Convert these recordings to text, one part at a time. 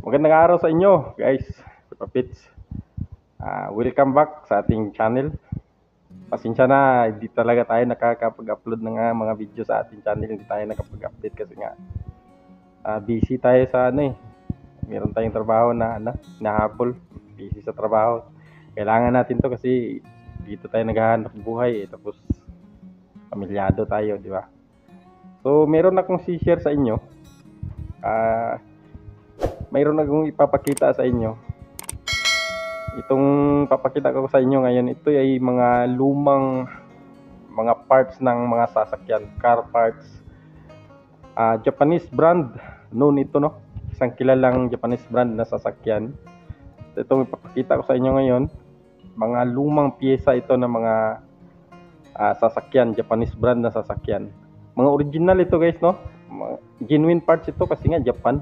Magandang araw sa inyo, guys. Papits. Welcome back sa ating channel. Pasensya na, hindi talaga tayo nakakapag-upload ng mga video sa ating channel. Hindi tayo nakapag-update kasi nga busy tayo sa meron tayong trabaho na nahabol. Busy sa trabaho. Kailangan natin to kasi dito tayo naghahanap buhay tapos pamilyado tayo, di ba? So, meron akong share sa inyo. Mayroon akong ipapakita sa inyo. Itong papakita ko sa inyo ngayon, ito ay mga lumang mga parts ng mga sasakyan, car parts. Japanese brand noon ito, no? Isang kilalang Japanese brand na sasakyan. Itong ipapakita ko sa inyo ngayon, mga lumang piyesa ito ng mga sasakyan, Japanese brand na sasakyan. Mga original ito, guys, no? Genuine parts ito kasi nga Japan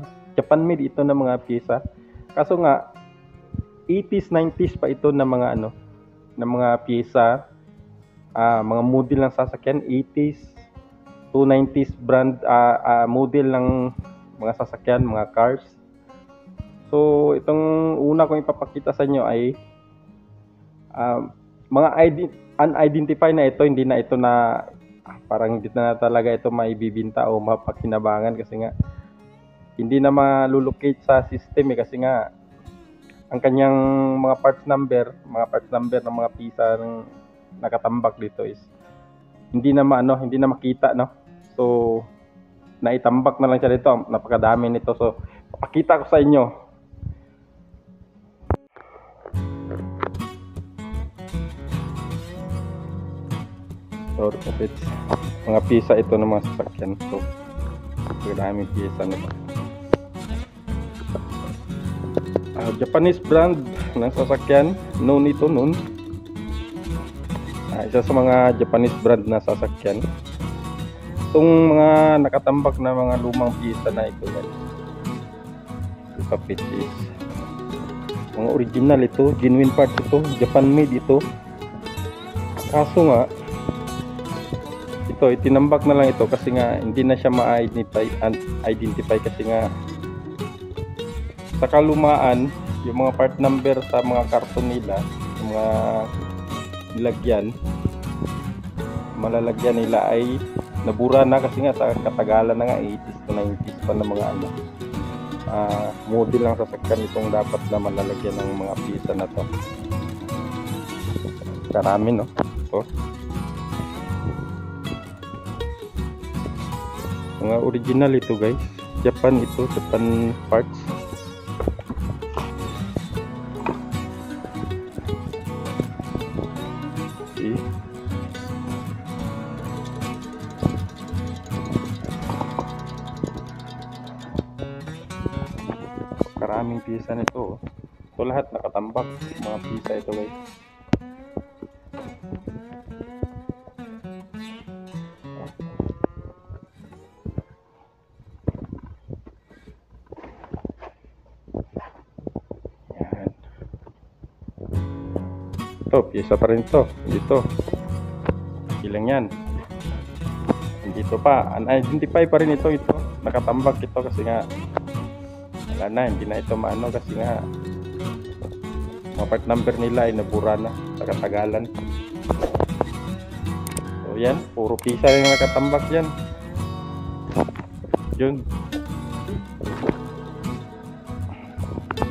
made ito ng mga piyesa. Kaso nga 80s 90s pa ito ng mga ng mga piyesa, mga model ng sasakyan 80s to 90s brand model ng mga sasakyan, mga cars. So itong una kong ipapakita sa inyo ay mga unidentified na ito, hindi na ito na parang hindi na talaga ito maibibinta o mapakinabangan kasi nga hindi na malulocate sa system kasi nga ang kanyang mga parts number ng mga pisa ng nakatambak dito is hindi na hindi na makita, no? So naitambak na lang siya dito, napakadami nito. So papakita ko sa inyo. So mga pisa ito ng mga sasakyan. So napakadami pisa nito. Japanese brand ng sasakyan noon ito noon. Isa sa mga Japanese brand na sasakyan. Itong mga nakatambak na mga lumang piyesa na ito yan. Papits is mga original ito, genuine parts ito, Japan made ito. Kaso nga ito itinambak na lang ito kasi nga hindi na siya ma-identify kasi nga sa kalumaan yung mga part number sa mga karton nila, yung mga malalagyan nila ay nabura na kasi nga sa katagalan na nga 80s to 90s pa na mga model ng sasakyan itong dapat na malalagyan ng mga pisa na to. Karami, no? So, mga original ito, guys. Japan parts. Karaming pisa nito. Ito lahat nakatambak mga pisa ito, guys. Yan. Ito, pisa pa rin ito. Dito. Ilang yan. Dito pa. Unidentified pa rin ito. Nakatambak ito kasi nga wala na, hindi na ito maano kasi nga mga part number nila ay nabura na sa katagalan. So yan, puro pisa rin nakatambak yan. Yun.